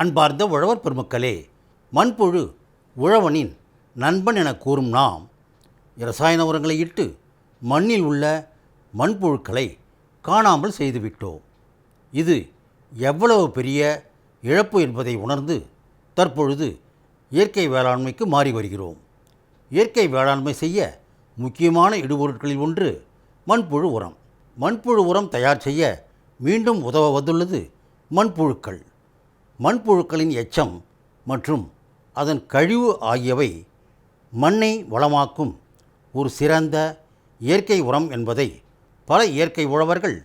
அன்பார்ந்த உழவர் பெருமக்களே, மண்புழு உழவனின் நண்பன் என கூறும் நாம் இரசாயன உரங்களை இட்டு மண்ணில் உள்ள மண்புழுக்களை காணாமல் செய்துவிட்டோம். இது எவ்வளவு பெரிய இழப்பு என்பதை உணர்ந்து தற்பொழுது இயற்கை வேளாண்மைக்கு மாறி வருகிறோம். இயற்கை வேளாண்மை செய்ய முக்கியமான இடுபொருட்களில் ஒன்று மண்புழு உரம். மண்புழு உரம் தயார் செய்ய மீண்டும் உதவ வந்துள்ளது மண்புழுக்கள். மண்புழுக்களின் எச்சம் மற்றும் அதன் கழிவு ஆகியவை மண்ணை வளமாக்கும் ஒரு சிறந்த இயற்கை உரம் என்பதை பல இயற்கை உழவர்கள்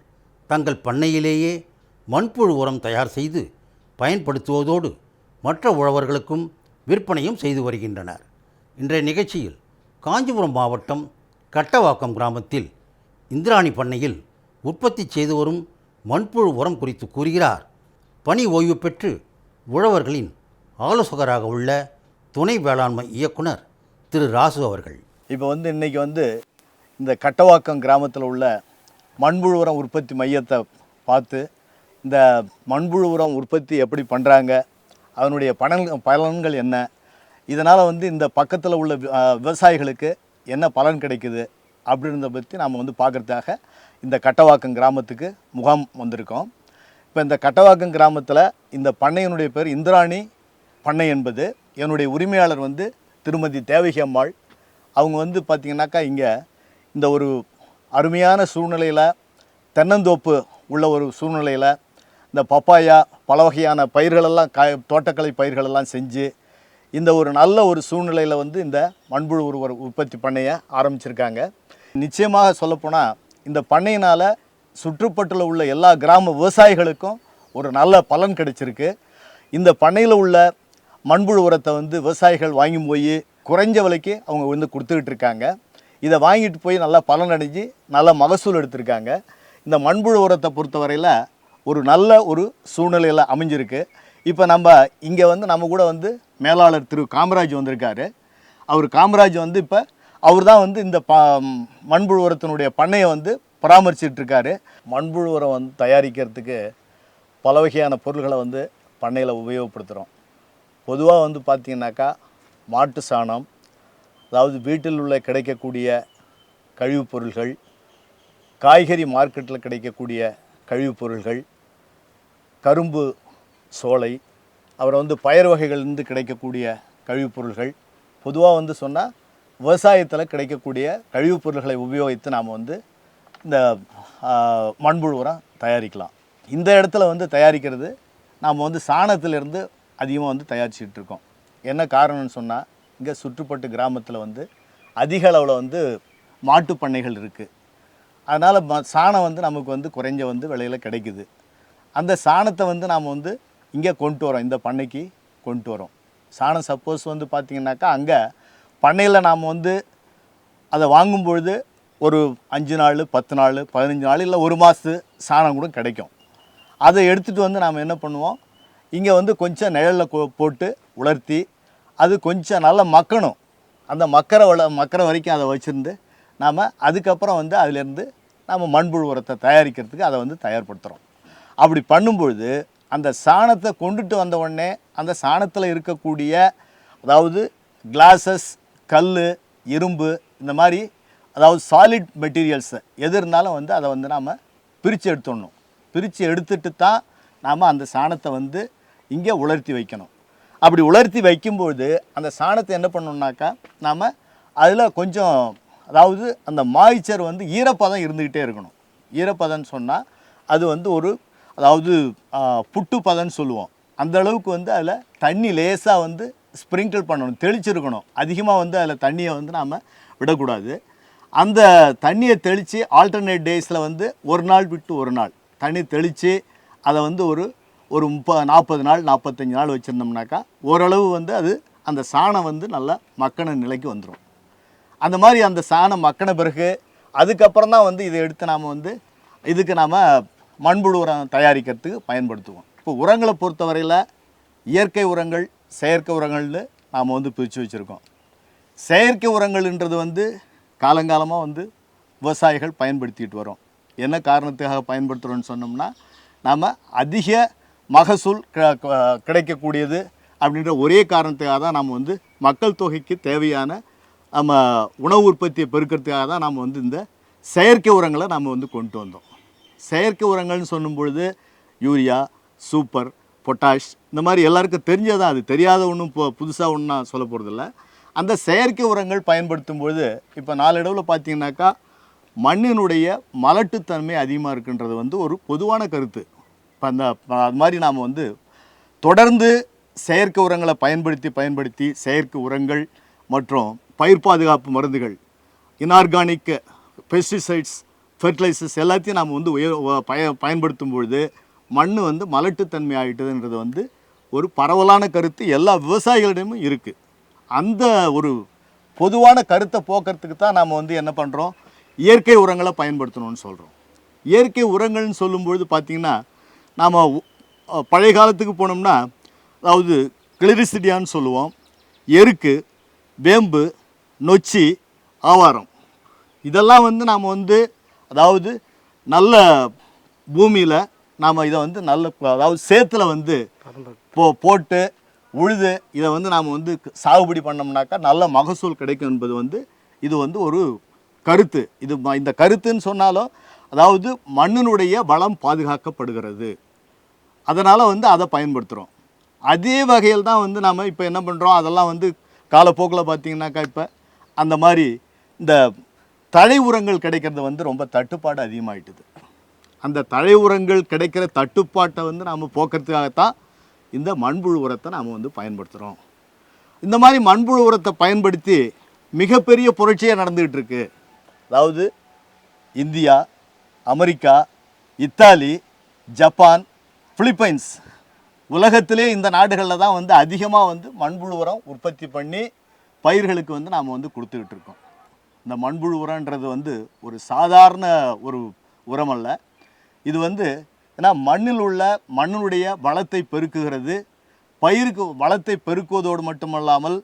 தங்கள் பண்ணையிலேயே மண்புழு உரம் தயார் செய்து பயன்படுத்துவதோடு மற்ற உழவர்களுக்கும் விற்பனையும் செய்து வருகின்றனர். இன்றைய நிகழ்ச்சியில் காஞ்சிபுரம் மாவட்டம் கட்டவாக்கம் கிராமத்தில் இந்திராணி பண்ணையில் உற்பத்தி செய்து வரும் மண்புழு உரம் குறித்து கூறுகிறார் பணி ஓய்வு பெற்று உழவர்களின் ஆலோசகராக உள்ள துணை வேளாண்மை இயக்குனர் திரு ராசு அவர்கள். இப்போ இன்றைக்கி இந்த கட்டவாக்கம் கிராமத்தில் உள்ள மண்புழு உரம் உற்பத்தி மையத்தை பார்த்து இந்த மண்புழு உரம் உற்பத்தி எப்படி பண்ணுறாங்க, அதனுடைய பலன்கள் என்ன, இதனால் இந்த பக்கத்தில் உள்ள விவசாயிகளுக்கு என்ன பலன் கிடைக்குது அப்படின்றத பற்றி நாம் பார்க்குறதுக்காக இந்த கட்டவாக்கம் கிராமத்துக்கு முகாம் வந்திருக்கோம். இப்போ இந்த கட்டவாக்கம் கிராமத்தில் இந்த பண்ணையினுடைய பேர் இந்திராணி பண்ணை என்பது. என்னுடைய உரிமையாளர் திருமதி தேவகி அம்மாள். அவங்க பார்த்திங்கனாக்கா இங்கே இந்த ஒரு அருமையான சூழ்நிலையில், தென்னந்தோப்பு உள்ள ஒரு சூழ்நிலையில் இந்த பப்பாயா பல வகையான பயிர்களெல்லாம் தோட்டக்கலை பயிர்களெல்லாம் செஞ்சு இந்த ஒரு நல்ல ஒரு சூழ்நிலையில் இந்த மண்புழு உற்பத்தி பண்ணையை ஆரம்பிச்சிருக்காங்க. நிச்சயமாக சொல்லப்போனால் இந்த பண்ணையினால் சுற்றுப்பட்டுள்ள உள்ள எல்லா கிராம விவசாயிகளுக்கும் ஒரு நல்ல பலன் கிடைச்சிருக்கு. இந்த பண்ணையில் உள்ள மண்புழு உரத்தை விவசாயிகள் வாங்கி போய் குறைஞ்ச விலைக்கு அவங்க கொடுத்துக்கிட்டு இருக்காங்க. இதை வாங்கிட்டு போய் நல்லா பலன் அடைஞ்சு நல்ல மகசூல் எடுத்திருக்காங்க. இந்த மண்புழு உரத்தை பொறுத்தவரையில் ஒரு நல்ல ஒரு சூழ்நிலையில் அமைஞ்சிருக்கு. இப்போ நம்ம இங்கே நம்ம கூட மேலாளர் திரு காமராஜ் வந்திருக்காரு. அவர் காமராஜ் இப்போ அவர் தான் இந்த மண்புழு உரத்தினுடைய பண்ணையை பராமரிச்சிட்ருக்காரு. மண்புழு உரம் தயாரிக்கிறதுக்கு பல வகையான பொருள்களை பண்ணையில் உபயோகப்படுத்துகிறோம். பொதுவாக பார்த்திங்கனாக்கா மாட்டு சாணம், அதாவது வீட்டில் உள்ள கிடைக்கக்கூடிய கழிவுப் பொருள்கள், காய்கறி மார்க்கெட்டில் கிடைக்கக்கூடிய கழிவுப் பொருள்கள், கரும்பு சோலை, அப்புறம் பயிர் வகைகள்லேருந்து கிடைக்கக்கூடிய கழிவுப் பொருள்கள், பொதுவாக சொன்னால் விவசாயத்தில் கிடைக்கக்கூடிய கழிவுப் பொருள்களை உபயோகித்து நாம் இந்த மண்புழு உரம் தயாரிக்கலாம். இந்த இடத்துல தயாரிக்கிறது நாம் சாணத்திலிருந்து அதிகமாக தயாரிச்சுட்டு இருக்கோம். என்ன காரணம்னு சொன்னால் இங்கே சுற்றுப்பட்டு கிராமத்தில் அதிக அளவில் மாட்டு பண்ணைகள் இருக்குது. அதனால் சாணம் நமக்கு குறைஞ்ச விலையில் கிடைக்குது. அந்த சாணத்தை நாம் இங்கே கொண்டு வரோம், இந்த பண்ணைக்கு கொண்டு வரோம். சாணம் சப்போஸ் பார்த்திங்கனாக்கா அங்கே பண்ணையில் நாம் அதை வாங்கும்பொழுது ஒரு 5 நாள் 10 நாள் 15 நாள் இல்லை ஒரு மாதத்து சாணம் கூட கிடைக்கும். அதை எடுத்துகிட்டு நாம் என்ன பண்ணுவோம், இங்கே கொஞ்சம் நிழலில் போட்டு உலர்த்தி அது கொஞ்சம் நல்லா மக்கணும். அந்த மக்கிற வரைக்கும் அதை வச்சுருந்து நாம் அதுக்கப்புறம் அதிலேருந்து நாம் மண்புழு உரத்தை தயாரிக்கிறதுக்கு அதை தயார்படுத்துகிறோம். அப்படி பண்ணும்பொழுது அந்த சாணத்தை கொண்டுட்டு வந்த உடனே அந்த சாணத்தில் இருக்கக்கூடிய, அதாவது கிளாஸஸ், கல், இரும்பு, இந்த மாதிரி அதாவது சாலிட் மெட்டீரியல்ஸ் எது இருந்தாலும் அதை நாம் பிரித்து எடுத்துடணும். பிரித்து எடுத்துட்டு தான் நாம் அந்த சாணத்தை இங்கே உலர்த்தி வைக்கணும். அப்படி உலர்த்தி வைக்கும்பொழுது அந்த சாணத்தை என்ன பண்ணணுன்னாக்கா நாம் அதில் கொஞ்சம், அதாவது அந்த மாய்ச்சர் ஈரப்பதம் இருந்துக்கிட்டே இருக்கணும். ஈரப்பதம்னு சொன்னால் அது ஒரு, அதாவது புட்டு பதம்னு சொல்லுவோம். அந்த அளவுக்கு அதில் தண்ணி லேசாக ஸ்ப்ரிங்கிள் பண்ணணும், தெளிச்சிருக்கணும். அதிகமாக அதில் தண்ணியை நாம் விடக்கூடாது. அந்த தண்ணியை தெளித்து ஆல்டர்னேட் டேஸில் ஒரு நாள் விட்டு ஒரு நாள் தண்ணி தெளித்து அதை ஒரு 40 நாள் 45 நாள் வச்சுருந்தோம்னாக்கா ஓரளவு அது அந்த சாணம் நல்லா மக்கின நிலைக்கு வந்துடும். அந்த மாதிரி அந்த சாணம் மக்கின பிறகு அதுக்கப்புறம் தான் இதை எடுத்து நாம் இதுக்கு நாம் மண்புழு உரம் தயாரிக்கிறதுக்கு பயன்படுத்துவோம். இப்போ உரங்களை பொறுத்தவரையில் இயற்கை உரங்கள், செயற்கை உரங்கள்னு நாம் பிரித்து வச்சுருக்கோம். செயற்கை உரங்கள்ன்றது காலங்காலமாக விவசாயிகள் பயன்படுத்திட்டு வரோம். என்ன காரணத்துக்காக பயன்படுத்துகிறோன்னு சொன்னோம்னா, நாம் அதிக மகசூல் கிடைக்கக்கூடியது அப்படின்ற ஒரே காரணத்துக்காக தான் நம்ம வந்து மக்கள் தொகைக்கு தேவையான நம்ம உணவு உற்பத்தியை பெருக்கிறதுக்காக தான் நம்ம வந்து இந்த செயற்கை உரங்களை நம்ம வந்து கொண்டு வந்தோம். செயற்கை உரங்கள்னு சொல்லும் பொழுது யூரியா, சூப்பர், பொட்டாஷ் இந்த மாதிரி எல்லாருக்கும் தெரிஞ்சதான், அது தெரியாத ஒன்றும் புதுசாக ஒன்றும் நான் சொல்ல போகிறதில்ல. அந்த செயற்கை உரங்கள் பயன்படுத்தும் பொழுது இப்போ நாளடைவில் பார்த்தீங்கன்னாக்கா மண்ணினுடைய மலட்டுத்தன்மை அதிகமாக இருக்குன்றது வந்து ஒரு பொதுவான கருத்து. இப்போ அது மாதிரி நாம் வந்து தொடர்ந்து செயற்கை உரங்களை பயன்படுத்தி செயற்கை உரங்கள் மற்றும் பயிர் பாதுகாப்பு மருந்துகள், இன்ஆர்கானிக் பெஸ்டிசைட்ஸ், ஃபெர்டிலைசர்ஸ் எல்லாத்தையும் நாம் வந்து பயன்படுத்தும் பொழுது மண் வந்து மலட்டுத்தன்மை ஆகிட்டதுன்றது வந்து ஒரு பரவலான கருத்து எல்லா விவசாயிகளிடமும் இருக்குது. அந்த ஒரு பொதுவான கருத்தை போக்குறதுக்கு தான் நாம் வந்து என்ன பண்ணுறோம், இயற்கை உரங்களை பயன்படுத்தணும்னு சொல்கிறோம். இயற்கை உரங்கள்னு சொல்லும்பொழுது பார்த்திங்கன்னா நாம் பழைய காலத்துக்கு போனோம்னா, அதாவது கிளிரிசிடியான்னு சொல்லுவோம், எருக்கு, வேம்பு, நொச்சி, ஆவாரம், இதெல்லாம் வந்து நாம் வந்து அதாவது நல்ல பூமியில் நாம் இதை வந்து நல்ல அதாவது சேத்துல வந்து போட்டு உழுது இதை வந்து நாம் வந்து சாகுபடி பண்ணோம்னாக்கா நல்ல மகசூல் கிடைக்கும் என்பது வந்து இது வந்து ஒரு கருத்து. இந்த கருத்துன்னு சொன்னாலும் அதாவது மண்ணினுடைய வளம் பாதுகாக்கப்படுகிறது, அதனால் வந்து அதை பயன்படுத்துகிறோம். அதே வகையில் தான் வந்து நாம் இப்போ என்ன பண்ணுறோம், அதெல்லாம் வந்து காலப்போக்கில் பார்த்திங்கனாக்கா இப்போ அந்த மாதிரி இந்த தழை உரங்கள் கிடைக்கிறது வந்து ரொம்ப தட்டுப்பாடு அதிகமாகிட்டுது. அந்த தழை உரங்கள் கிடைக்கிற தட்டுப்பாட்டை வந்து நாம் போக்குறதுக்காகத்தான் இந்த மண்புழு உரத்தை நாம் வந்து பயன்படுத்துகிறோம். இந்த மாதிரி மண்புழு உரத்தை பயன்படுத்தி மிகப்பெரிய புரட்சியாக நடந்துகிட்டு இருக்கு. அதாவது India, America, Italy, Japan, Philippines, உலகத்திலே இந்த நாடுகளில் தான் வந்து அதிகமாக வந்து மண்புழு உரம் உற்பத்தி பண்ணி பயிர்களுக்கு வந்து நாம் வந்து கொடுத்துக்கிட்டு இருக்கோம். இந்த மண்புழு உரன்றது வந்து ஒரு சாதாரண ஒரு உரம் அல்ல. இது வந்து ஏன்னா மண்ணினுடைய வளத்தை பெருக்குகிறது, பயிருக்கு வளத்தை பெருக்குவதோடு மட்டுமல்லாமல்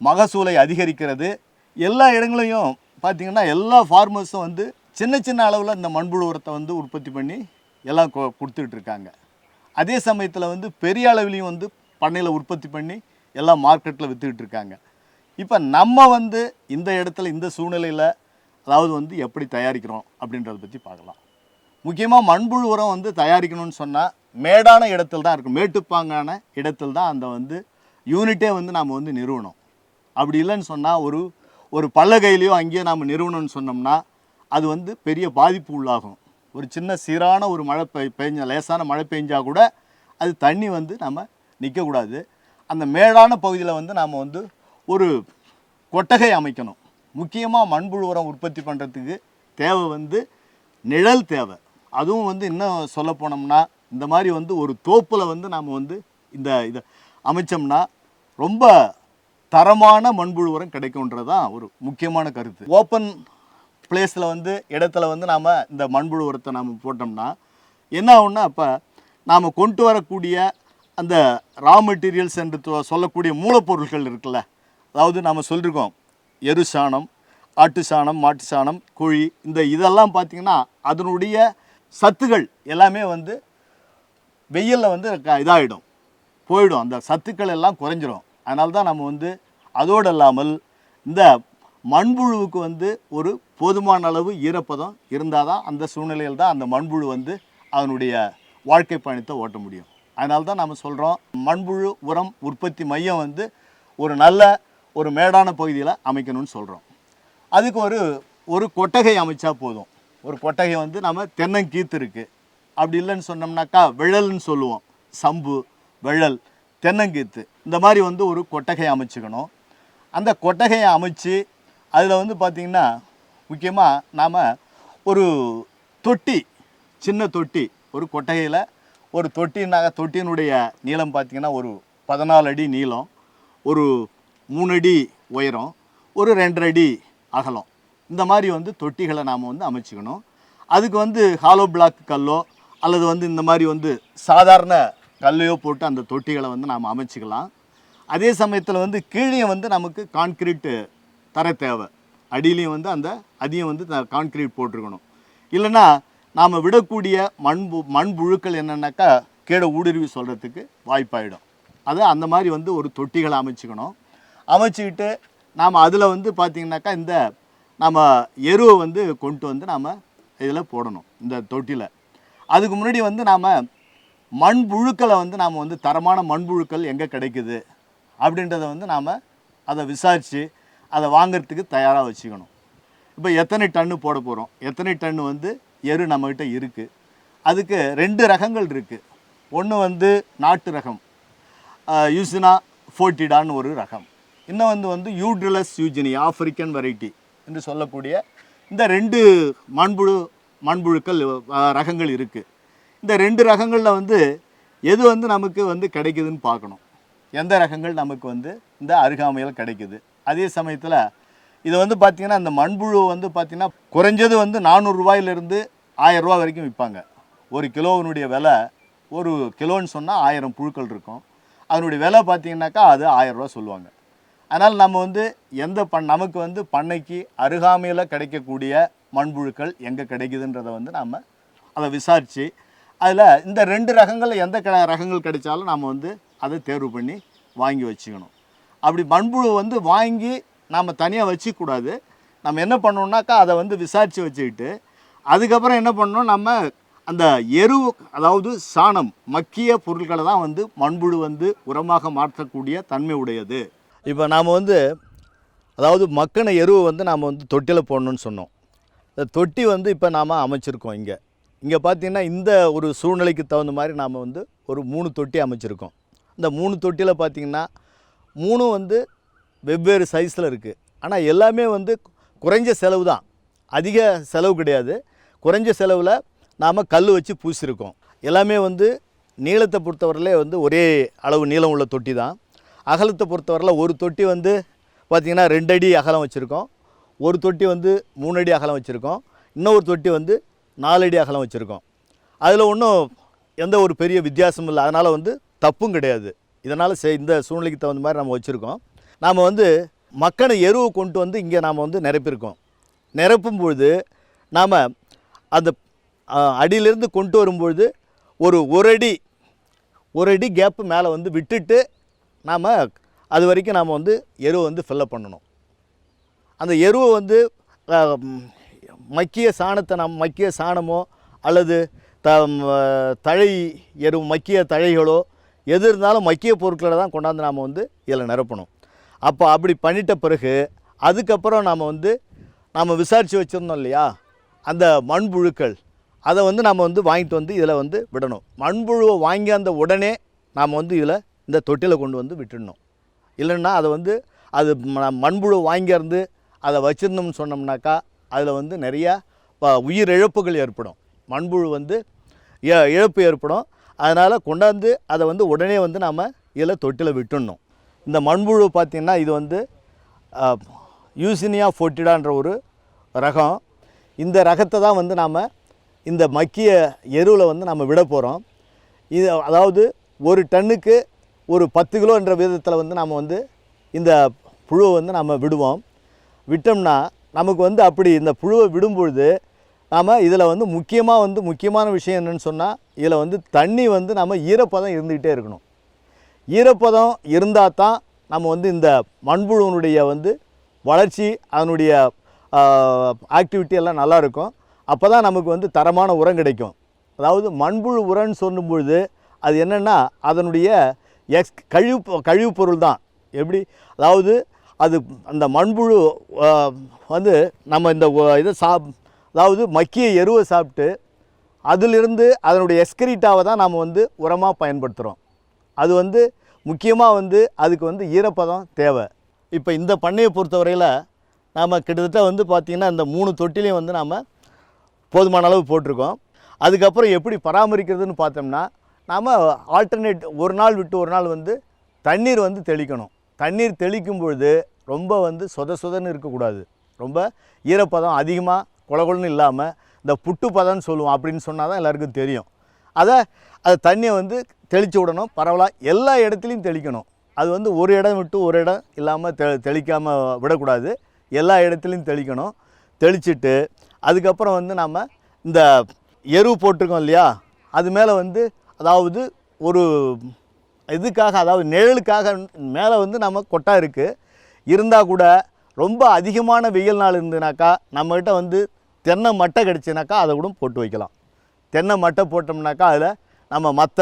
மகசூலை அதிகரிக்கிறது. எல்லா இடங்களையும் பார்த்திங்கன்னா எல்லா ஃபார்மர்ஸும் வந்து சின்ன சின்ன அளவில் இந்த மண்புழு உரத்தை வந்து உற்பத்தி பண்ணி எல்லாம் கொடுத்துக்கிட்டு இருக்காங்க. அதே சமயத்தில் வந்து பெரிய அளவிலையும் வந்து பண்ணையில் உற்பத்தி பண்ணி எல்லாம் மார்க்கெட்டில் விற்றுக்கிட்டு இருக்காங்க. இப்போ நம்ம வந்து இந்த இடத்துல இந்த சூழ்நிலையில் அதாவது வந்து எப்படி தயாரிக்கிறோம் அப்படின்றத பற்றி பார்க்கலாம். முக்கியமாக மண்புழு உரம் வந்து தயாரிக்கணும்னு சொன்னால் மேடான இடத்துல தான் இருக்கும், மேட்டுப்பாங்கான இடத்துல தான் அந்த வந்து யூனிட்டே வந்து நாம் வந்து நிறுவனம். அப்படி இல்லைன்னு சொன்னால் ஒரு பல்லகையிலையோ அங்கேயோ நாம் நிறுவனம்னு சொன்னோம்னா அது வந்து பெரிய பாதிப்பு உள்ளாகும். ஒரு சின்ன சீரான ஒரு மழை லேசான மழை பெஞ்சால் கூட அது தண்ணி வந்து நம்ம நிற்கக்கூடாது. அந்த மேடான பகுதியில் வந்து நாம் வந்து ஒரு கொட்டகை அமைக்கணும். முக்கியமாக மண்புழு உரம் உற்பத்தி பண்ணுறதுக்கு தேவை வந்து நிழல் தேவை. அதுவும் வந்து இன்னும் சொல்ல போனோம்னா இந்த மாதிரி வந்து ஒரு தோப்பில் வந்து நாம் வந்து இதை அமைச்சோம்னா ரொம்ப தரமான மண்புழு உரம் கிடைக்கும்ன்றது தான் ஒரு முக்கியமான கருத்து. ஓப்பன் பிளேஸில் வந்து இடத்துல வந்து நாம் இந்த மண்புழு உரத்தை நாம் போட்டோம்னா என்ன ஆகும்னா, அப்போ நாம் கொண்டு வரக்கூடிய அந்த ரா மெட்டீரியல்ஸ் என்று சொல்லக்கூடிய மூலப்பொருட்கள் இருக்குல்ல, அதாவது நாம் சொல்லியிருக்கோம் எரு சாணம், ஆட்டு சாணம், மாட்டு சாணம், கோழி, இதெல்லாம் பார்த்திங்கன்னா அதனுடைய சத்துக்கள் எல்லாமே வந்து வெயிலில் வந்து இதாகிடும், போயிடும், அந்த சத்துக்கள் எல்லாம் குறைஞ்சிரும். அதனால தான் நம்ம வந்து அதோடு இல்லாமல் இந்த மண்புழுவுக்கு வந்து ஒரு போதுமான அளவு ஈரப்பதம் இருந்தால் தான் அந்த சூழ்நிலையில் தான் அந்த மண்புழு வந்து அதனுடைய வாழ்க்கை பயணத்தை ஓட்ட முடியும். அதனால தான் நம்ம சொல்கிறோம் மண்புழு உரம் உற்பத்தி மையம் வந்து ஒரு நல்ல ஒரு மேடான பகுதியில் அமைக்கணும்னு சொல்கிறோம். அதுக்கு ஒரு கொட்டகை அமைச்சா போதும். ஒரு கொட்டகை வந்து நம்ம தென்னங்கீத்து இருக்குது, அப்படி இல்லைன்னு சொன்னோம்னாக்கா விழல்னு சொல்லுவோம், சம்பு, விழல், தென்னங்கீத்து, இந்த மாதிரி வந்து ஒரு கொட்டகை அமைச்சுக்கணும். அந்த கொட்டகையை அமைச்சு அதில் வந்து பார்த்திங்கன்னா முக்கியமாக நாம் ஒரு தொட்டி, சின்ன தொட்டி, ஒரு கொட்டகையில் ஒரு தொட்டியினுடைய நீளம் பார்த்திங்கன்னா ஒரு 14 அடி நீளம், ஒரு 3 அடி உயரம், ஒரு 2.5 அடி அகலம், இந்த மாதிரி வந்து தொட்டிகளை நாம் வந்து அமைச்சிக்கணும். அதுக்கு வந்து ஹாலோ பிளாக் கல்லோ அல்லது வந்து இந்த மாதிரி வந்து சாதாரண கல்லையோ போட்டு அந்த தொட்டிகளை வந்து நாம் அமைச்சிக்கலாம். அதே சமயத்தில் வந்து கீழே வந்து நமக்கு கான்கிரீட்டு தர தேவை, அடியிலையும் வந்து அதையும் வந்து கான்கிரீட் போட்டிருக்கணும். இல்லைன்னா நாம் விடக்கூடிய மண்புழுக்கள் என்னென்னாக்கா கீழே ஊடுருவி சொல்கிறதுக்கு வாய்ப்பாயிடும். அது அந்த மாதிரி வந்து ஒரு தொட்டிகளை அமைச்சிக்கணும். அமைச்சிக்கிட்டு நாம் அதில் வந்து பார்த்திங்கனாக்கா இந்த நம்ம எருவை வந்து கொண்டு வந்து நாம் இதில் போடணும் இந்த தொட்டியில். அதுக்கு முன்னாடி வந்து நாம் மண்புழுக்களை வந்து நாம் வந்து தரமான மண்புழுக்கள் எங்கே கிடைக்குது அப்படின்றத வந்து நாம் அதை விசாரித்து அதை வாங்கிறதுக்கு தயாராக வச்சுக்கணும். இப்போ எத்தனை டன்னு போட போகிறோம், எத்தனை டன்னு வந்து எரு நம்மக்கிட்ட இருக்குது. அதுக்கு 2 ரகங்கள் இருக்குது. ஒன்று வந்து நாட்டு ரகம் யூசினா ஃபோர்டிடான்னு ஒரு ரகம், இன்னும் வந்து யூட்ரிலஸ் யூஜினி ஆஃப்ரிக்கன் வெரைட்டி என்று சொல்லக்கூடிய இந்த 2 மண்புழுக்கள் ரகங்கள் இருக்குது. இந்த 2 ரகங்களில் வந்து எது வந்து நமக்கு வந்து கிடைக்குதுன்னு பார்க்கணும். எந்த ரகங்கள் நமக்கு வந்து இந்த அருகாமையில் கிடைக்குது. அதே சமயத்தில் இதை வந்து பார்த்திங்கன்னா இந்த மண்புழு வந்து பார்த்திங்கன்னா குறைஞ்சது வந்து 400 ரூபாயிலிருந்து 1000 ரூபா வரைக்கும் விற்பாங்க. ஒரு கிலோவினுடைய விலை, ஒரு கிலோன்னு சொன்னால் 1000 புழுக்கள் இருக்கும். அதனுடைய விலை பார்த்திங்கனாக்கா அது 1000 ரூபா சொல்லுவாங்க. அதனால் நம்ம வந்து நமக்கு வந்து பண்ணைக்கு அருகாமையில் கிடைக்கக்கூடிய மண்புழுக்கள் எங்கே கிடைக்குதுன்றதை வந்து நாம் அதை விசாரித்து அதில் இந்த 2 ரகங்களில் எந்த ரகங்கள் கிடைச்சாலும் நாம் வந்து அதை தேர்வு பண்ணி வாங்கி வச்சுக்கணும். அப்படி மண்புழு வந்து வாங்கி நாம் தனியாக வச்சுக்கூடாது. நம்ம என்ன பண்ணணுன்னாக்கா அதை வந்து விசாரித்து வச்சுக்கிட்டு அதுக்கப்புறம் என்ன பண்ணணும், நம்ம அந்த எரு அதாவது சாணம் மக்கிய பொருட்களை தான் வந்து மண்புழு வந்து உரமாக மாற்றக்கூடிய தன்மை உடையது. இப்போ நாம் வந்து அதாவது மக்கின எருவை வந்து நாம் வந்து தொட்டியில் போடணும்னு சொன்னோம். இந்த தொட்டி வந்து இப்போ நாம் அமைச்சிருக்கோம். இங்கே பார்த்திங்கன்னா இந்த ஒரு சூழ்நிலைக்கு தகுந்த மாதிரி நாம் வந்து ஒரு 3 தொட்டி அமைச்சிருக்கோம். இந்த 3 தொட்டியில் பார்த்திங்கன்னா 3 வந்து வெவ்வேறு சைஸில் இருக்குது. ஆனால் எல்லாமே வந்து குறைஞ்ச செலவு தான், அதிக செலவு கிடையாது. குறைஞ்ச செலவில் நாம் கல் வச்சு பூசியிருக்கோம். எல்லாமே வந்து நீளத்தை பொறுத்தவரையிலே வந்து ஒரே அளவு நீளம் உள்ள தொட்டி தான். அகலத்தை பொறுத்தவரையில் ஒரு தொட்டி வந்து பார்த்திங்கன்னா 2 அடி அகலம் வச்சுருக்கோம், ஒரு தொட்டி வந்து 3 அடி அகலம் வச்சுருக்கோம், இன்னொரு தொட்டி வந்து 4 அடி அகலம் வச்சுருக்கோம். அதில் ஒன்றும் எந்த ஒரு பெரிய வித்தியாசமும் இல்லை, அதனால் வந்து தப்பும் கிடையாது. இதனால் இந்த சூழ்நிலைக்கு தகுந்த மாதிரி நம்ம வச்சுருக்கோம். நாம் வந்து மக்கின எருவை கொண்டு வந்து இங்கே நாம் வந்து நிரப்பியிருக்கோம். நிரப்பும் பொழுது நாம் அந்த அடியிலேருந்து கொண்டு வரும்பொழுது ஒரு அடி கேப்பு மேலே வந்து விட்டுட்டு நாம் அது வரைக்கும் நாம் வந்து எருவை வந்து ஃபில்லப் பண்ணணும். அந்த எருவை வந்து மக்கிய சாணமோ அல்லது தழை எரு மக்கிய தழைகளோ எது இருந்தாலும் மக்கிய பொருட்களை தான் கொண்டாந்து நாம் வந்து இதில் நிரப்பணும். அப்போ அப்படி பண்ணிட்ட பிறகு அதுக்கப்புறம் நாம் விசாரித்து வச்சுருந்தோம் இல்லையா அந்த மண்புழுக்கள், அதை வந்து நம்ம வந்து வாங்கிட்டு வந்து இதில் வந்து விடணும். மண்புழுவை வாங்கி அந்த உடனே நாம் வந்து இதில் இந்த தொட்டியில் கொண்டு வந்து விட்டுடணும். இல்லைன்னா அதை வந்து அது மண்புழு வாங்கியிருந்து அதை வச்சுருந்தோம்னு சொன்னோம்னாக்கா அதில் வந்து நிறையா உயிர் இழப்புகள் ஏற்படும். மண்புழு வந்து இழப்பு ஏற்படும். அதனால் கொண்டாந்து அதை வந்து உடனே வந்து நாம் இதில் தொட்டியில் விட்டுடணும். இந்த மண்புழு பார்த்திங்கன்னா இது வந்து யூசினியா ஃபோர்டிடான்ற ஒரு ரகம். இந்த ரகத்தை தான் வந்து நாம் இந்த மக்கிய எருவில் வந்து நம்ம விட போகிறோம். இது அதாவது ஒரு டன்னுக்கு ஒரு 10 கிலோ என்ற விதத்தில் வந்து நாம் வந்து இந்த புழுவை வந்து நம்ம விடுவோம். விட்டோம்னா நமக்கு வந்து அப்படி இந்த புழுவை விடும்பொழுது நாம் இதில் வந்து முக்கியமான விஷயம் என்னென்னு சொன்னால் இதில் வந்து தண்ணி வந்து நம்ம ஈரப்பதம் இருந்துக்கிட்டே இருக்கணும். ஈரப்பதம் இருந்தால் தான் நம்ம வந்து இந்த மண்புழுவனுடைய வந்து வளர்ச்சி அதனுடைய ஆக்டிவிட்டி எல்லாம் நல்லாயிருக்கும். அப்போ தான் நமக்கு வந்து தரமான உரம் கிடைக்கும். அதாவது மண்புழு உரம்னு சொல்லும்பொழுது அது என்னென்னா அதனுடைய கழிவு பொருள் தான். எப்படி அதாவது அது அந்த மண்புழு வந்து நம்ம இந்த இதை அதாவது மக்கிய எருவை சாப்பிட்டு அதிலிருந்து அதனுடைய எஸ்கிரீட்டாவை தான் நாம் வந்து உரமாக பயன்படுத்துகிறோம். அது வந்து முக்கியமாக வந்து அதுக்கு வந்து ஈரப்பதம் தேவை. இப்போ இந்த பண்ணையை பொறுத்தவரையில் நாம் கிட்டத்தட்ட வந்து பார்த்திங்கன்னா இந்த 3 தொட்டிலையும் வந்து நாம் போதுமான அளவு போட்டிருக்கோம். அதுக்கப்புறம் எப்படி பராமரிக்கிறதுன்னு பார்த்தோம்னா நாம் ஆல்டர்னேட் ஒரு நாள் விட்டு ஒரு நாள் வந்து தண்ணீர் வந்து தெளிக்கணும். தண்ணீர் தெளிக்கும் பொழுது ரொம்ப வந்து சொதன்னு இருக்கக்கூடாது. ரொம்ப ஈரப்பதம் அதிகமாக குளகுளன்னு இல்லாமல் இந்த புட்டு பதம்னு சொல்லுவோம். அப்படின்னு சொன்னால் தான் எல்லாருக்கும் தெரியும். அது தண்ணியை வந்து தெளித்து விடணும். பரவலாக எல்லா இடத்துலையும் தெளிக்கணும். அது வந்து ஒரு இடம் விட்டு ஒரு இடம் இல்லாமல் தெளிக்காமல் விடக்கூடாது. எல்லா இடத்துலையும் தெளிக்கணும். தெளிச்சுட்டு அதுக்கப்புறம் வந்து நம்ம இந்த எரு போட்டிருக்கோம் இல்லையா, அது மேலே வந்து அதாவது ஒரு இதுக்காக, அதாவது நிழலுக்காக மேலே வந்து நம்ம கொட்டா இருக்குது இருந்தால் கூட ரொம்ப அதிகமான வெயில் நாள் இருந்ததுனாக்கா நம்மக்கிட்ட வந்து தென்னை மட்டை கிடச்சினாக்கா அதை கூட போட்டு வைக்கலாம். தென்னை மட்டை போட்டோம்னாக்கா அதில் நம்ம மற்ற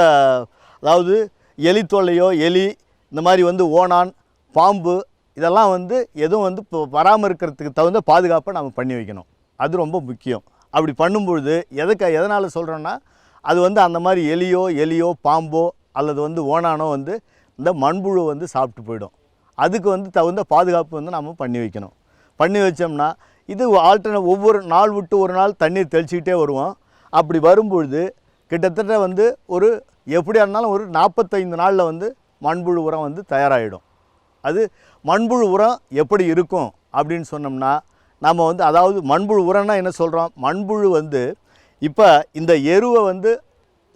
அதாவது எலி தொல்லையோ, எலி இந்த மாதிரி வந்து ஓணான், பாம்பு இதெல்லாம் வந்து எதுவும் வந்து இப்போ வராமல் இருக்கிறதுக்கு தகுந்த பாதுகாப்பை நம்ம பண்ணி வைக்கணும். அது ரொம்ப முக்கியம். அப்படி பண்ணும்பொழுது எதனால் சொல்கிறோன்னா, அது வந்து அந்த மாதிரி எலியோ பாம்போ அல்லது வந்து ஓணானோ வந்து இந்த மண்புழு வந்து சாப்பிட்டு போயிடும். அதுக்கு வந்து தகுந்த பாதுகாப்பு வந்து நம்ம பண்ணி வைக்கணும். பண்ணி வச்சோம்னா இது ஒவ்வொரு நாள் விட்டு ஒரு நாள் தண்ணீர் தெளிச்சிக்கிட்டே வருவோம். அப்படி வரும்பொழுது கிட்டத்தட்ட வந்து ஒரு எப்படியா இருந்தாலும் ஒரு 45 நாளில் வந்து மண்புழு உரம் வந்து தயாராகிடும். அது மண்புழு உரம் எப்படி இருக்கும் அப்படின்னு சொன்னோம்னா, நம்ம வந்து அதாவது மண்புழு உரம்னா என்ன சொல்கிறோம், மண்புழு வந்து இப்போ இந்த எருவை வந்து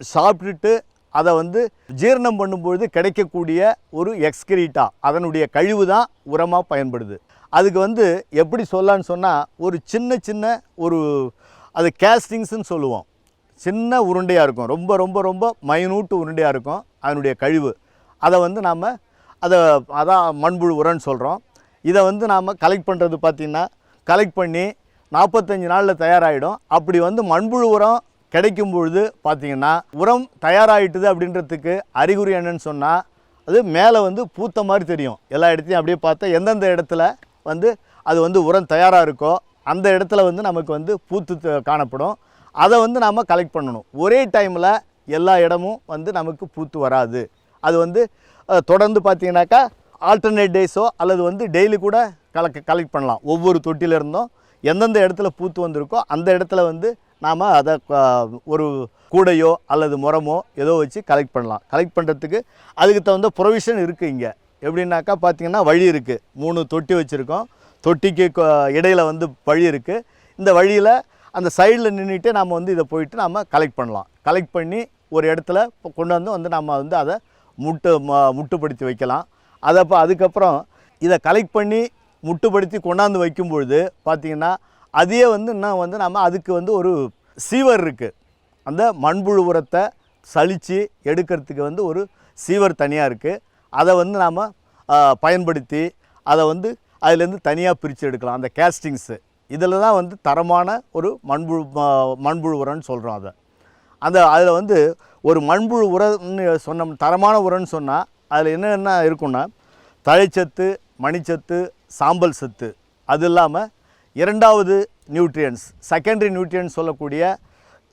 சாப்பிட்டுட்டு அதை வந்து ஜீரணம் பண்ணும்பொழுது கிடைக்கக்கூடிய ஒரு எக்ஸ்கிரீட்டா, அதனுடைய கழிவு தான் உரமாக பயன்படுது. அதுக்கு வந்து எப்படி சொல்லலான்னு சொன்னால், ஒரு சின்ன ஒரு அது கேஸ்டிங்ஸ்ன்னு சொல்லுவோம். சின்ன உருண்டையாக இருக்கும், ரொம்ப ரொம்ப ரொம்ப மைனூட்டு உருண்டையாக இருக்கும் அதனுடைய கழிவு. அதை வந்து நாம் அதான் மண்புழு உரம்னு சொல்கிறோம். இதை வந்து நாம் கலெக்ட் பண்ணுறது பார்த்திங்கன்னா, கலெக்ட் பண்ணி 45 நாளில் தயாராகிடும். அப்படி வந்து மண்புழு உரம் கிடைக்கும் பொழுது பார்த்திங்கன்னா, உரம் தயாராகிட்டுது அப்படின்றதுக்கு அறிகுறி என்னன்னு சொன்னால், அது மேலே வந்து பூத்த மாதிரி தெரியும். எல்லா இடத்தையும் அப்படியே பார்த்தா எந்தெந்த இடத்துல வந்து அது வந்து உரம் தயாராக இருக்கோ அந்த இடத்துல வந்து நமக்கு வந்து பூத்து காணப்படும். அதை வந்து நாம் கலெக்ட் பண்ணணும். ஒரே டைமில் எல்லா இடமும் வந்து நமக்கு பூத்து வராது. அது வந்து தொடர்ந்து பார்த்திங்கனாக்கா ஆல்டர்னேட் டேஸோ அல்லது வந்து டெய்லி கூட கலெக்ட் பண்ணலாம். ஒவ்வொரு தொட்டிலிருந்தும் எந்தெந்த இடத்துல பூத்து வந்திருக்கோ அந்த இடத்துல வந்து நாம் அதை ஒரு கூடையோ அல்லது முறமோ ஏதோ வச்சு கலெக்ட் பண்ணலாம். கலெக்ட் பண்ணுறதுக்கு அதுக்கு தகுந்த ப்ரொவிஷன் இருக்குது. இங்கே எப்படின்னாக்கா பார்த்திங்கன்னா வழி இருக்குது. 3 தொட்டி வச்சுருக்கோம். தொட்டிக்கு இடையில் வந்து வழி இருக்குது. இந்த வழியில் அந்த சைடில் நின்றுட்டு நம்ம வந்து இதை போயிட்டு நம்ம கலெக்ட் பண்ணலாம். கலெக்ட் பண்ணி ஒரு இடத்துல கொண்டு வந்து நம்ம வந்து அதை முட்டுப்படுத்தி வைக்கலாம். அதுக்கப்புறம் இதை கலெக்ட் பண்ணி முட்டுப்படுத்தி கொண்டாந்து வைக்கும்பொழுது பார்த்திங்கன்னா, அதையே வந்து இன்னும் வந்து நம்ம அதுக்கு வந்து ஒரு சீவர் இருக்குது. அந்த மண்புழு உரத்தை சலித்து எடுக்கிறதுக்கு வந்து ஒரு சீவர் தனியாக இருக்குது. அதை வந்து நாம் பயன்படுத்தி அதை வந்து அதிலேருந்து தனியாக பிரித்து எடுக்கலாம். அந்த கேஸ்டிங்ஸு இதில் தான் வந்து தரமான ஒரு மண்புழு உரம்னு சொல்கிறோம். அதில் வந்து ஒரு மண்புழு உரம்னு தரமான உரம்னு சொன்னால் அதில் என்னென்ன இருக்குன்னா, தழைச்சத்து, மணிச்சத்து, சாம்பல் சத்து, அது இல்லாமல் 2வது நியூட்ரியன்ஸ், செகண்டரி நியூட்ரியன்ஸ் சொல்லக்கூடிய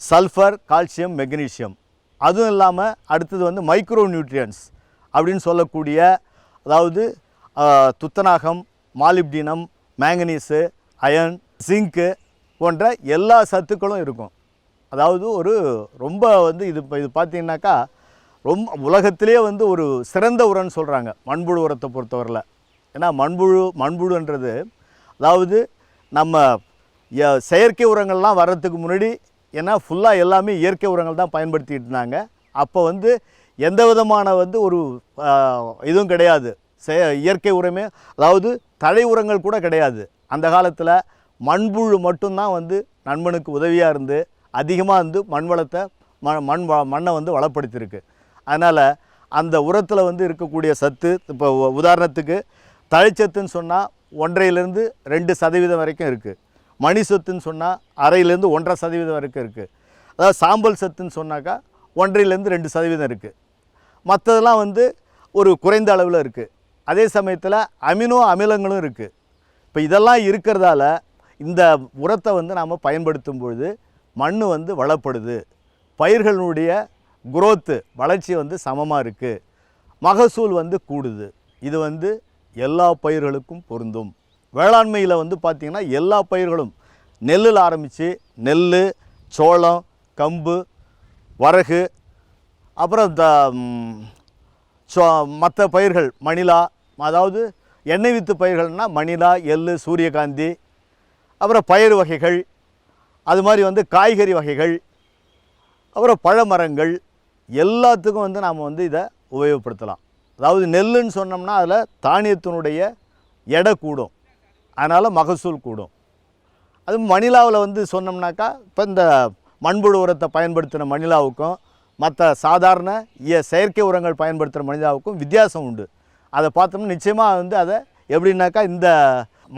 சல்ஃபர், கால்சியம், மெக்னீஷியம், அதுவும் இல்லாமல் அடுத்தது வந்து மைக்ரோ நியூட்ரியன்ஸ் அப்படின்னு சொல்லக்கூடிய அதாவது துத்தநாகம், மாலிப்டினம், மேங்கனீஸு, அயர்ன், ஜிங்க்கு போன்ற எல்லா சத்துக்களும் இருக்கும். அதாவது ஒரு ரொம்ப வந்து இது பார்த்திங்கனாக்கா ரொம்ப உலகத்திலே வந்து ஒரு சிறந்த உரம்னு சொல்கிறாங்க மண்புழு உரத்தை பொறுத்தவரையில். ஏன்னா மண்புழுன்றது அதாவது நம்ம செயற்கை உரங்கள்லாம் வர்றதுக்கு முன்னாடி, ஏன்னா ஃபுல்லாக எல்லாமே இயற்கை உரங்கள் தான் பயன்படுத்திகிட்டு இருந்தாங்க. அப்போ வந்து எந்த விதமான வந்து ஒரு இதுவும் கிடையாது. இயற்கை உரமே அதாவது தழை உரங்கள் கூட கிடையாது. அந்த காலத்தில் மண்புழு மட்டும்தான் வந்து நண்பனுக்கு உதவியாக இருந்து அதிகமாக வந்து மண்ணை வந்து வளப்படுத்தியிருக்கு. அதனால் அந்த உரத்தில் வந்து இருக்கக்கூடிய சத்து, இப்போ உதாரணத்துக்கு தழைச்சத்துன்னு சொன்னால் 1.5-2% வரைக்கும் இருக்குது. மணி சத்துன்னு சொன்னால் 0.5 1.5% வரைக்கும் இருக்குது. அதாவது சாம்பல் சத்துன்னு சொன்னாக்கா 1.5-2% இருக்குது. மற்றதெல்லாம் வந்து ஒரு குறைந்த அளவில் இருக்குது. அதே சமயத்தில் அமினோ அமிலங்களும் இருக்குது. இப்போ இதெல்லாம் இருக்கிறதால இந்த உரத்தை வந்து நாம் பயன்படுத்தும் பொழுது மண் வந்து வளப்படுது, பயிர்களுடைய குரோத்து வளர்ச்சி வந்து சமமாக இருக்குது, மகசூல் வந்து கூடுது. இது வந்து எல்லா பயிர்களுக்கும் பொருந்தும். வேளாண்மையில் வந்து பார்த்திங்கன்னா எல்லா பயிர்களும் நெல்லில் ஆரம்பித்து நெல், சோளம், கம்பு, வரகு, அப்புறம் மற்ற பயிர்கள் மணிலா, அதாவது எண்ணெய் வித்து பயிர்கள்னால் மணிலா, எள், சூரியகாந்தி, அப்புறம் பயிர் வகைகள், அது மாதிரி வந்து காய்கறி வகைகள், அப்புறம் பழமரங்கள் எல்லாத்துக்கும் வந்து நாம் வந்து இதை உபயோகப்படுத்தலாம். அதாவது நெல்லுன்னு சொன்னோம்னா அதில் தானியத்தினுடைய எடை கூடும், அதனால் மகசூல் கூடும். அது மணிலாவில் வந்து சொன்னோம்னாக்கா இப்போ இந்த மண்புழு உரத்தை பயன்படுத்தின மணிலாவுக்கும் மற்ற சாதாரண செயற்கை உரங்கள் பயன்படுத்துகிற மனிதாவுக்கும் வித்தியாசம் உண்டு. அதை பார்த்தோம்னா நிச்சயமாக வந்து அதை எப்படின்னாக்கா இந்த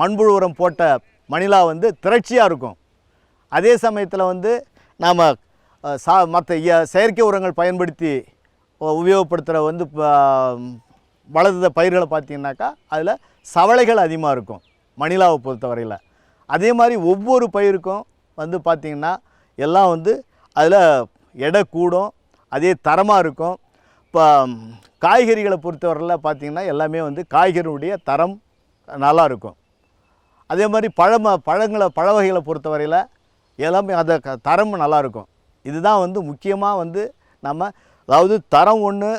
மண்புழு உரம் போட்ட மணிலா வந்து திரட்சியாக இருக்கும். அதே சமயத்தில் வந்து நாம் மற்ற செயற்கை உரங்கள் பயன்படுத்தி உபயோகப்படுத்துகிற வந்து வளர்ந்த பயிர்களை பார்த்திங்கனாக்கா அதில் சவளைகள் அதிகமாக இருக்கும் மணிலாவை பொறுத்தவரையில். அதே மாதிரி ஒவ்வொரு பயிருக்கும் வந்து பார்த்திங்கன்னா எல்லாம் வந்து அதில் எடை கூடும், அதே தரமாக இருக்கும். இப்போ காய்கறிகளை பொறுத்தவரையில் பார்த்திங்கன்னா எல்லாமே வந்து காய்கறியுடைய தரம் நல்லா இருக்கும். அதே மாதிரி பழ வகைகளை பொறுத்தவரையில் எல்லாமே அதை தரம் நல்லாயிருக்கும். இதுதான் வந்து முக்கியமாக வந்து நம்ம அதாவது தரம் ஒன்று,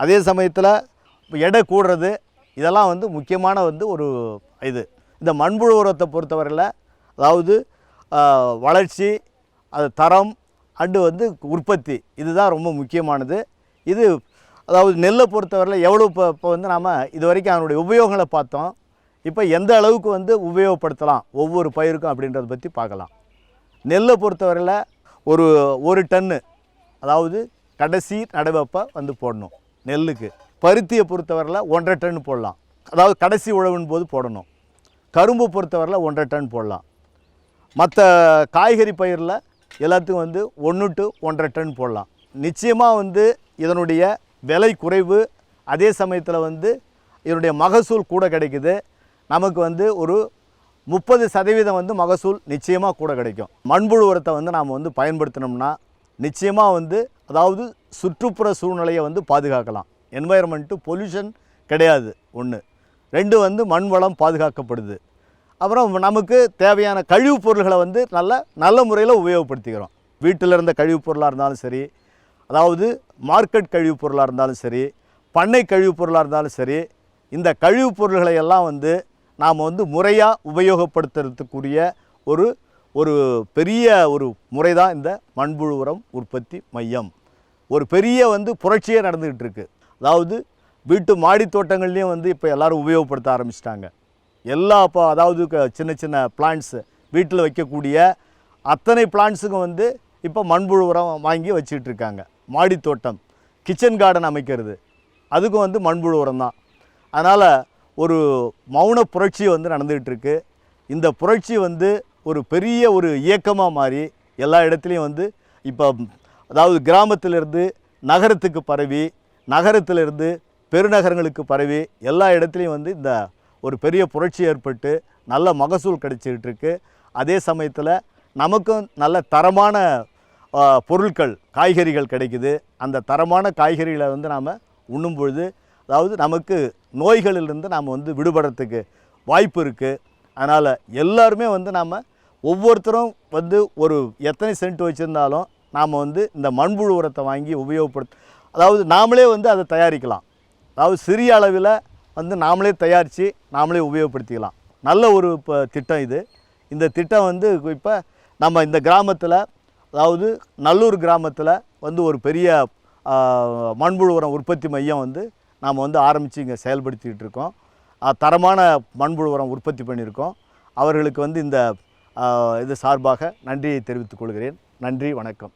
அதே சமயத்தில் எடை கூடுறது, இதெல்லாம் வந்து முக்கியமான வந்து ஒரு இது. இந்த மண்புழு உரத்தை பொறுத்தவரையில் அதாவது வளர்ச்சி, அது தரம் அண்டு வந்து உற்பத்தி, இதுதான் ரொம்ப முக்கியமானது. இது அதாவது நெல்லை பொறுத்தவரையில் எவ்வளோ இப்போ வந்து நாம் இது வரைக்கும் அதனுடைய உபயோகங்களை பார்த்தோம். இப்போ எந்த அளவுக்கு வந்து உபயோகப்படுத்தலாம் ஒவ்வொரு பயிருக்கும் அப்படின்றத பற்றி பார்க்கலாம். நெல்லை பொறுத்தவரையில் ஒரு டன்னு அதாவது கடைசி நடவப்போ வந்து போடணும் நெல்லுக்கு. பருத்தியை பொறுத்தவரையில் 1.5 டன் போடலாம், அதாவது கடைசி உழவின் போது போடணும். கரும்பு பொறுத்தவரையில் 1.5 டன் போடலாம். மற்ற காய்கறி பயிரில் எல்லாத்துக்கும் வந்து 1 to 1.5 டன் போடலாம். நிச்சயமாக வந்து இதனுடைய விலை குறைவு, அதே சமயத்தில் வந்து இதனுடைய மகசூல் கூட கிடைக்குது. நமக்கு வந்து ஒரு 30% வந்து மகசூல் நிச்சயமாக கூட கிடைக்கும். மண்புழு உரத்தை வந்து நாம் வந்து பயன்படுத்தினோம்னா நிச்சயமாக வந்து அதாவது சுற்றுப்புற சூழ்நிலையை வந்து பாதுகாக்கலாம். என்வாயர்மெண்ட்டு பொல்யூஷன் கிடையாது, 1. 2 வந்து மண் வளம் பாதுகாக்கப்படுது. அப்புறம் நமக்கு தேவையான கழிவுப் பொருள்களை வந்து நல்ல முறையில் உபயோகப்படுத்திக்கிறோம். வீட்டில் இருந்த கழிவுப் பொருளாக இருந்தாலும் சரி, அதாவது மார்க்கெட் கழிவுப் பொருளாக இருந்தாலும் சரி, பண்ணை கழிவுப் பொருளாக இருந்தாலும் சரி, இந்த கழிவுப் பொருள்களை எல்லாம் வந்து நாம் வந்து முறையாக உபயோகப்படுத்துறதுக்குரிய ஒரு பெரிய ஒரு முறை தான் இந்த மண்புழு உரம் உற்பத்தி மையம். ஒரு பெரிய வந்து புரட்சியே நடந்துக்கிட்டு இருக்குது. அதாவது வீட்டு மாடி தோட்டங்கள்லேயும் வந்து இப்போ எல்லோரும் உபயோகப்படுத்த ஆரம்பிச்சிட்டாங்க. அதாவது சின்ன சின்ன பிளான்ட்ஸு வீட்டில் வைக்கக்கூடிய அத்தனை பிளான்ட்ஸுக்கும் வந்து இப்போ மண்புழு உரம் வாங்கி வச்சுக்கிட்டு இருக்காங்க. மாடி தோட்டம், கிச்சன் கார்டன் அமைக்கிறது, அதுக்கும் வந்து மண்புழு உரம் தான். அதனால் ஒரு மௌன புரட்சி வந்து நடந்துக்கிட்டு இருக்குது. இந்த புரட்சி வந்து ஒரு பெரிய ஒரு இயக்கமாக மாறி எல்லா இடத்துலையும் வந்து இப்போ அதாவது கிராமத்திலிருந்து நகரத்துக்கு பரவி, நகரத்திலிருந்து பெருநகரங்களுக்கு பரவி எல்லா இடத்துலையும் வந்து இந்த ஒரு பெரிய புரட்சி ஏற்பட்டு நல்ல மகசூல் கிடைச்சிக்கிட்டு இருக்குது. அதே சமயத்தில் நமக்கும் நல்ல தரமான பொருட்கள், காய்கறிகள் கிடைக்குது. அந்த தரமான காய்கறிகளை வந்து நாம் உண்ணும் பொழுது அதாவது நமக்கு நோய்களிலிருந்து நாம் வந்து விடுபடுறதுக்கு வாய்ப்பு இருக்குது. அதனால் எல்லாருமே வந்து நாம் ஒவ்வொருத்தரும் வந்து ஒரு எத்தனை சென்ட் வச்சுருந்தாலும் நாம் வந்து இந்த மண்புழு உரத்தை வாங்கி அதாவது நாமளே வந்து அதை தயாரிக்கலாம். அதாவது சிறிய அளவில் வந்து நாமளே தயாரித்து நாமளே உபயோகப்படுத்திக்கலாம். நல்ல ஒரு திட்டம் இது. இந்த திட்டம் வந்து இப்போ நம்ம இந்த கிராமத்தில், அதாவது நல்லூர் கிராமத்தில் வந்து ஒரு பெரிய மண்புழு உரம் உற்பத்தி மையம் வந்து நாம் வந்து ஆரம்பித்து இங்கே செயல்படுத்திக்கிட்டு இருக்கோம். தரமான மண்புழு உரம் உற்பத்தி பண்ணியிருக்கோம். அவர்களுக்கு வந்து இந்த இது சார்பாக நன்றியை தெரிவித்துக் கொள்கிறேன். நன்றி, வணக்கம்.